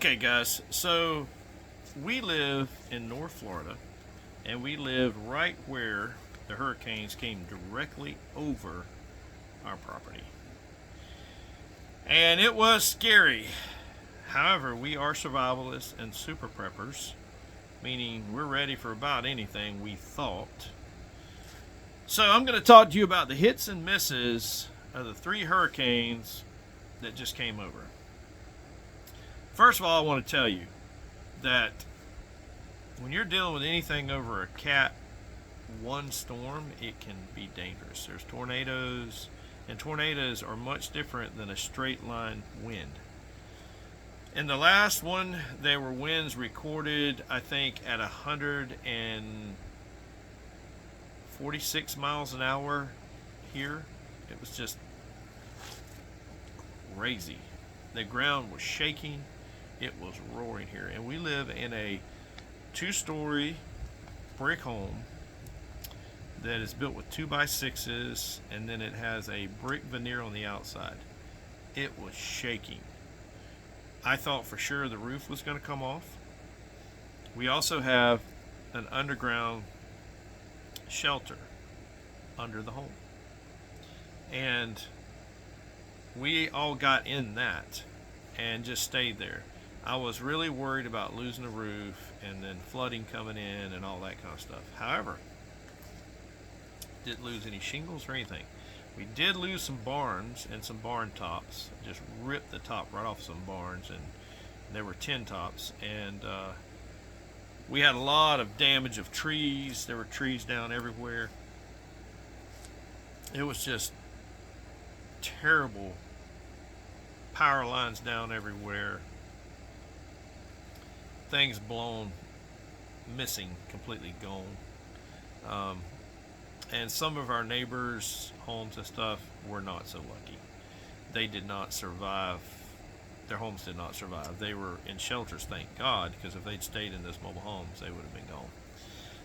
Okay, guys. So we live in North Florida, and we live right where the hurricanes came directly over our property. And it was scary. However, we are survivalists and super preppers, meaning we're ready for about anything we thought. So I'm going to talk to you about the hits and misses of the three hurricanes that just came over. First of all, I want to tell you that when you're dealing with anything over a Cat 1 storm, it can be dangerous. There's tornadoes, and tornadoes are much different than a straight line wind. In the last one, there were winds recorded, I think, at 146 miles an hour here. It was just crazy. The ground was shaking. It was roaring here. And we live in a two-story brick home that is built with 2x6s, and then it has a brick veneer on the outside. It was shaking. I thought for sure the roof was going to come off. We also have an underground shelter under the home. And we all got in that and just stayed there. I was really worried about losing the roof and then flooding coming in and all that kind of stuff. However, didn't lose any shingles or anything. We did lose some barns and some barn tops. Just ripped the top right off some barns, and there were tin tops. And we had a lot of damage of trees. There were trees down everywhere. It was just terrible. Power lines down everywhere. Things blown, missing, completely gone. And some of our neighbors' homes and stuff were not so lucky. They did not survive. Their homes did not survive. They were in shelters, thank God, because if they'd stayed in those mobile homes, they would have been gone.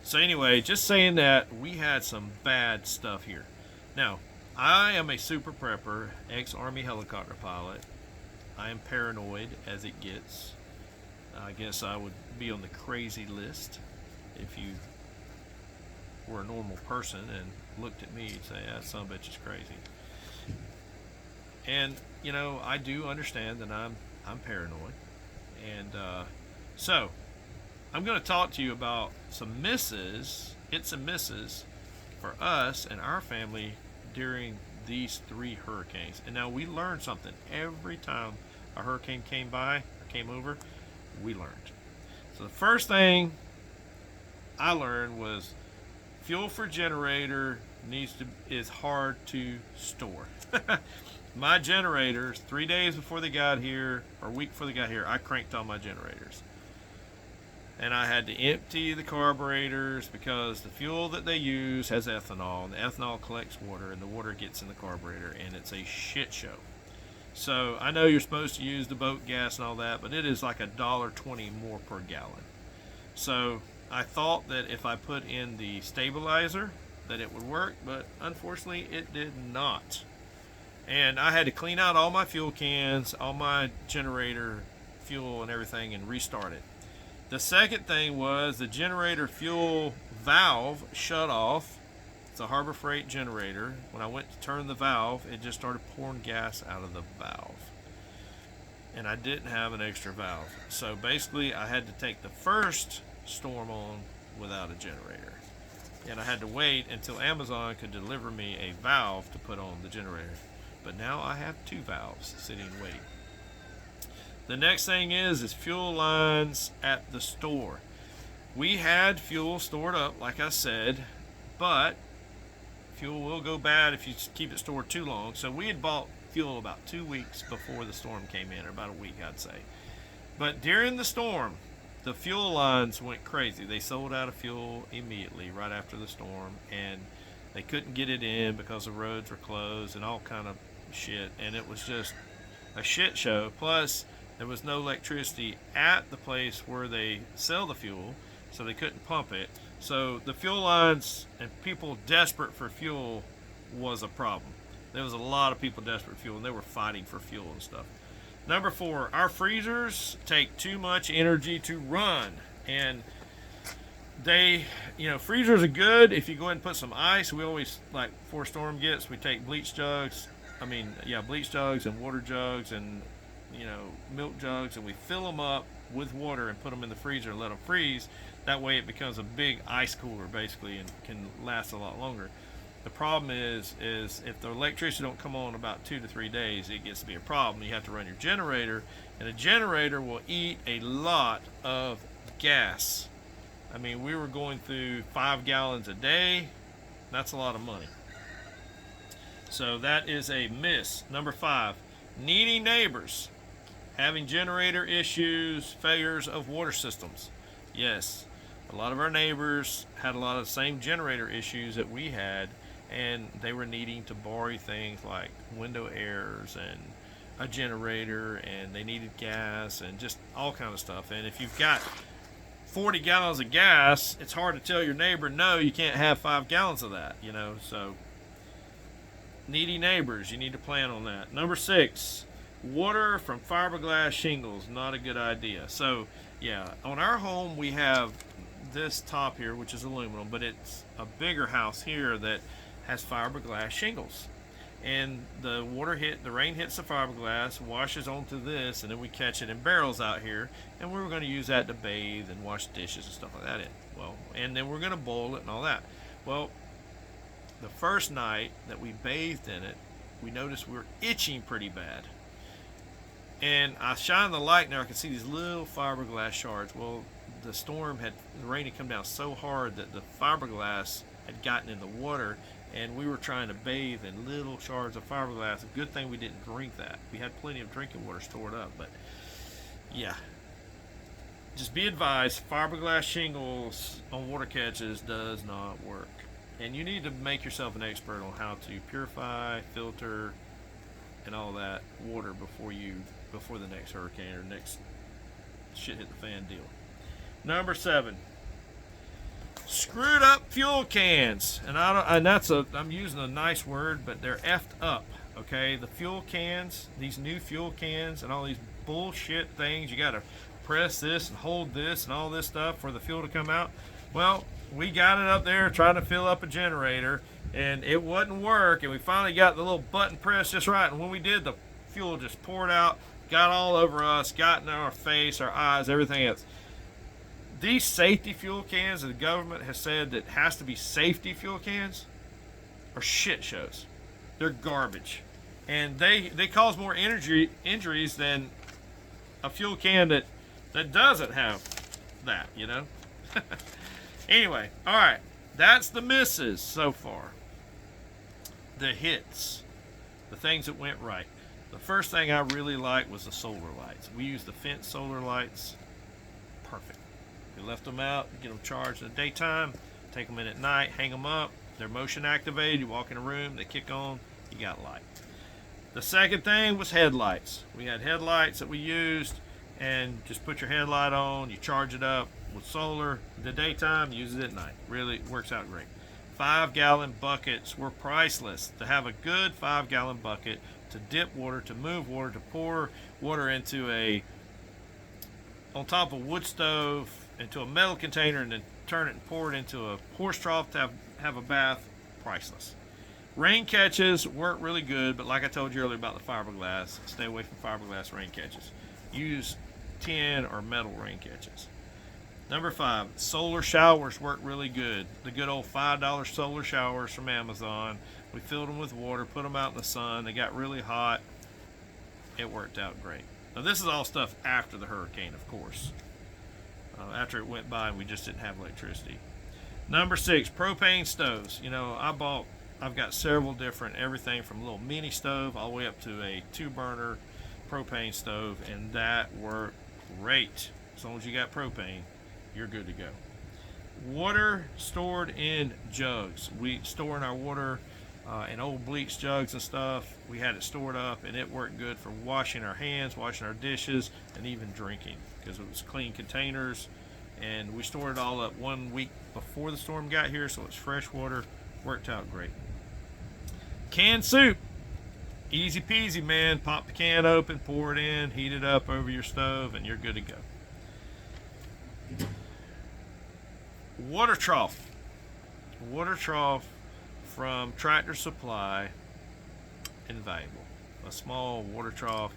So anyway, just saying that we had some bad stuff here. Now, I am a super prepper, ex-Army helicopter pilot. I am paranoid as it gets. I guess I would be on the crazy list if you were a normal person and looked at me and say, that son of a bitch is crazy. And, you know, I do understand that I'm paranoid. And so, I'm going to talk to you about some misses, hits and misses, for us and our family during these three hurricanes. And now we learned something. Every time a hurricane came by, or came over, we learned. So the first thing I learned was fuel for generator is hard to store. My generators, 3 days before they got here, or a week before they got here, I cranked on my generators. And I had to empty the carburetors because the fuel that they use has ethanol, and the ethanol collects water, and the water gets in the carburetor, and it's a shit show. So I know you're supposed to use the boat gas and all that, but it is like $1.20 more per gallon. So I thought that if I put in the stabilizer that it would work, but unfortunately it did not. And I had to clean out all my fuel cans, all my generator fuel and everything, and restart it. The second thing was the generator fuel valve shut off. It's a Harbor Freight generator. When I went to turn the valve, it just started pouring gas out of the valve. And I didn't have an extra valve. So basically, I had to take the first storm on without a generator. And I had to wait until Amazon could deliver me a valve to put on the generator. But now I have two valves sitting waiting. The next thing is fuel lines at the store. We had fuel stored up, like I said, but fuel will go bad if you keep it stored too long. So we had bought fuel about 2 weeks before the storm came in, or about a week, I'd say. But during the storm, the fuel lines went crazy. They sold out of fuel immediately right after the storm, and they couldn't get it in because the roads were closed and all kind of shit. And it was just a shit show. Plus, there was no electricity at the place where they sell the fuel, so they couldn't pump it. So the fuel lines and people desperate for fuel was a problem. There was a lot of people desperate for fuel, and they were fighting for fuel and stuff. Number 4, our freezers take too much energy to run. And they, freezers are good if you go ahead and put some ice. We always, like before storm gets, we take bleach jugs. Bleach jugs and water jugs and, milk jugs, and we fill them up with water and put them in the freezer and let them freeze. That way it becomes a big ice cooler, basically, and can last a lot longer. The problem is if the electricity don't come on about 2 to 3 days, it gets to be a problem. You have to run your generator, and a generator will eat a lot of gas. I mean, we were going through 5 gallons a day. That's a lot of money. So that is a miss. Number 5, needy neighbors. Having generator issues, failures of water systems. Yes, a lot of our neighbors had a lot of the same generator issues that we had, and they were needing to borrow things like window airs and a generator, and they needed gas and just all kind of stuff. And if you've got 40 gallons of gas, it's hard to tell your neighbor, no, you can't have 5 gallons of that, So needy neighbors, you need to plan on that. Number 6, water from fiberglass shingles, not a good idea. So yeah, on our home we have this top here, which is aluminum, but it's a bigger house here that has fiberglass shingles, and the rain hits the fiberglass, washes onto this, and then we catch it in barrels out here, and we were going to use that to bathe and wash dishes and stuff like that in. Well, and then we're going to boil it and all that. Well, the first night that we bathed in it, we noticed we were itching pretty bad. And I shined the light in there, I could see these little fiberglass shards. Well, the rain had come down so hard that the fiberglass had gotten in the water, and we were trying to bathe in little shards of fiberglass. A good thing we didn't drink that. We had plenty of drinking water stored up, but yeah. Just be advised, fiberglass shingles on water catches does not work. And you need to make yourself an expert on how to purify, filter, and all that water before the next hurricane or next shit hit the fan deal. Number 7, screwed up fuel cans. And I'm using a nice word, but they're effed up. Okay, the fuel cans, these new fuel cans, and all these bullshit things. You got to press this and hold this and all this stuff for the fuel to come out. Well, we got it up there trying to fill up a generator, and it wouldn't work. And we finally got the little button pressed just right. And when we did, the fuel just poured out, got all over us, got in our face, our eyes, everything else. These safety fuel cans that the government has said that has to be safety fuel cans are shit shows. They're garbage. And they cause more injuries than a fuel can that doesn't have that, Anyway, all right. That's the misses so far. The hits. The things that went right. The first thing I really liked was the solar lights. We used the Fendt solar lights. Perfect. We left them out, get them charged in the daytime, take them in at night, hang them up. They're motion activated. You walk in a room, they kick on, you got light. The second thing was headlights. We had headlights that we used, and just put your headlight on, you charge it up with solar in the daytime, use it at night. Really works out great. 5-gallon buckets were priceless. To have a good 5-gallon bucket to dip water, to move water, to pour water on top of a wood stove, into a metal container, and then turn it and pour it into a horse trough to have a bath, priceless. Rain catches work really good, but like I told you earlier about the fiberglass, stay away from fiberglass rain catches. Use tin or metal rain catches. Number 5, solar showers work really good. The good old $5 solar showers from Amazon. We filled them with water, put them out in the sun. They got really hot. It worked out great. Now this is all stuff after the hurricane, of course. After it went by and we just didn't have electricity. Number 6, propane stoves. I've got several different, everything from a little mini stove all the way up to a 2-burner propane stove, and that worked great. As long as you got propane, you're good to go. Water stored in jugs. We storing our water in old bleach jugs and stuff. We had it stored up, and it worked good for washing our hands, washing our dishes, and even drinking, because it was clean containers. And we stored it all up 1 week before the storm got here, so it's fresh water. Worked out great. Canned soup. Easy peasy, man. Pop the can open, pour it in, heat it up over your stove, and you're good to go. Water trough. Water trough from Tractor Supply. Invaluable. A small water trough.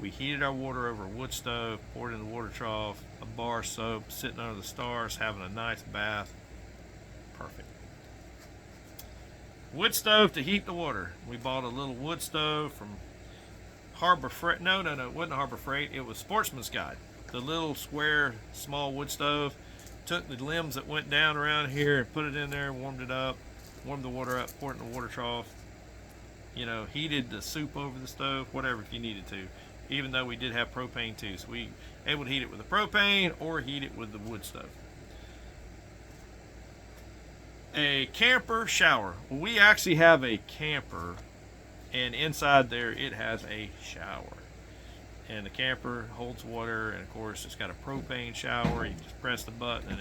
We heated our water over a wood stove, poured it in the water trough, a bar of soap, sitting under the stars, having a nice bath. Perfect. Wood stove to heat the water. We bought a little wood stove from Harbor Freight. No, it wasn't Harbor Freight. It was Sportsman's Guide. The little square, small wood stove. Took the limbs that went down around here and put it in there, warmed it up, warmed the water up, poured it in the water trough. You know, heated the soup over the stove, whatever if you needed to. Even though we did have propane too, so we able to heat it with the propane or heat it with the wood stove. A camper shower. Well, we actually have a camper, and inside there it has a shower. And the camper holds water, and of course it's got a propane shower. You just press the button, and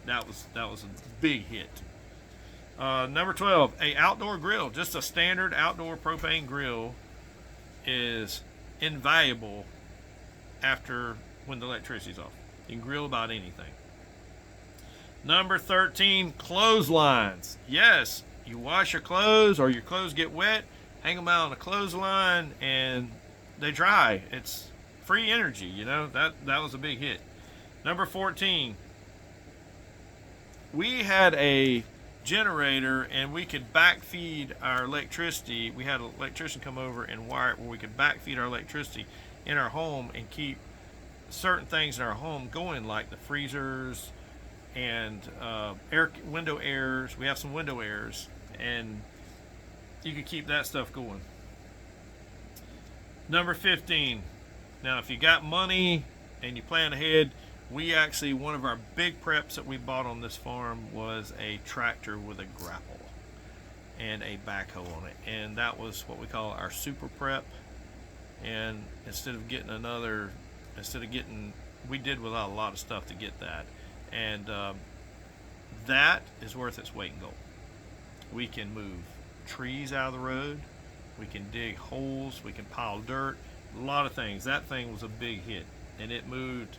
that was a big hit. Number 12, a outdoor grill. Just a standard outdoor propane grill is invaluable after when the electricity's off. You can grill about anything. Number 13, clotheslines. Yes, you wash your clothes or your clothes get wet, hang them out on a clothesline, and they dry. It's free energy, you know. That was a big hit. Number 14, we had a generator and we could backfeed our electricity. We had an electrician come over and wire it where we could backfeed our electricity in our home and keep certain things in our home going, like the freezers and window airs. We have some window airs, and you can keep that stuff going. Number 15. Now, if you got money and you plan ahead, we actually, one of our big preps that we bought on this farm was a tractor with a grapple and a backhoe on it. And that was what we call our super prep. And we did without a lot of stuff to get that. And that is worth its weight in gold. We can move trees out of the road. We can dig holes. We can pile dirt. A lot of things. That thing was a big hit. And it moved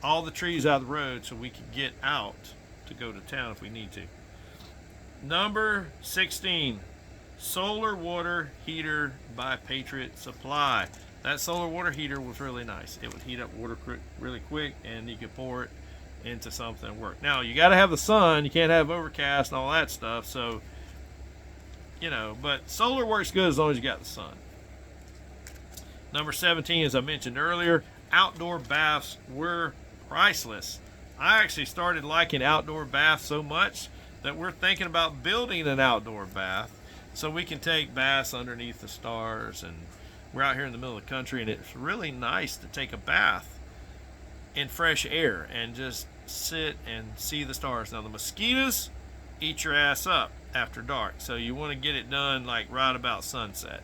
all the trees out of the road so we could get out to go to town if we need to. Number 16, solar water heater by Patriot Supply. That solar water heater was really nice. It would heat up water really quick, and you could pour it into something and work. Now, you got to have the sun. You can't have overcast and all that stuff. So, you know, but solar works good as long as you got the sun. Number 17, as I mentioned earlier, outdoor baths were priceless. I actually started liking outdoor baths so much that we're thinking about building an outdoor bath so we can take baths underneath the stars. And we're out here in the middle of the country, and it's really nice to take a bath in fresh air and just sit and see the stars. Now, the mosquitoes eat your ass up after dark, so you want to get it done like right about sunset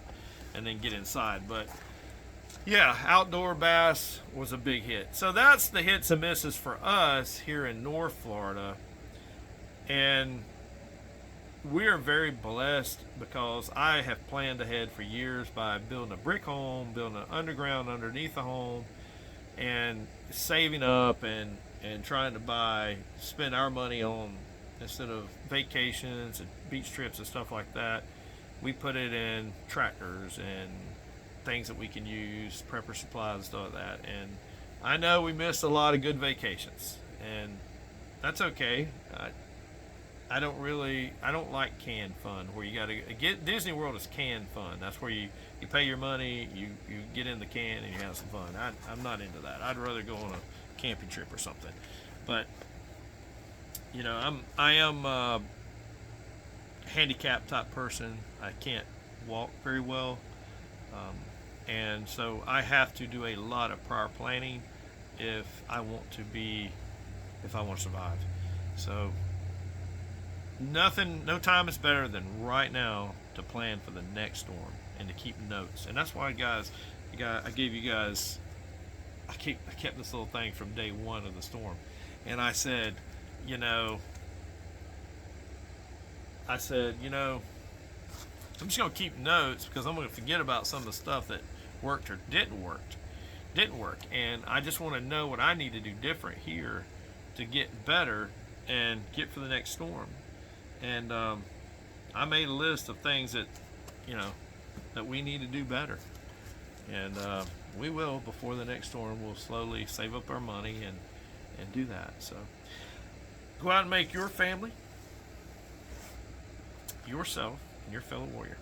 and then get inside. But yeah, outdoor baths was a big hit. So that's the hits and misses for us here in North Florida. And we are very blessed because I have planned ahead for years by building a brick home, building an underground underneath the home, and saving up and trying to spend our money on, instead of vacations and beach trips and stuff like that, we put it in tractors and things that we can use, prepper supplies and stuff like that. And I know we missed a lot of good vacations, and that's okay. I don't like canned fun where you gotta get. Disney World is canned fun. That's where you pay your money, you get in the can and you have some fun. I'm not into that. I'd rather go on a camping trip or something. But you know, I am a handicapped type person. I can't walk very well. And so I have to do a lot of prior planning if I want to survive. So no time is better than right now to plan for the next storm and to keep notes. And that's why, guys, I gave you guys, I kept this little thing from day one of the storm. And I said, I'm just gonna keep notes because I'm gonna forget about some of the stuff that worked or didn't work, and I just want to know what I need to do different here to get better and get for the next storm. And I made a list of things that you know that we need to do better, and we will before the next storm. We'll slowly save up our money and do that. So go out and make your family, yourself, and your fellow warrior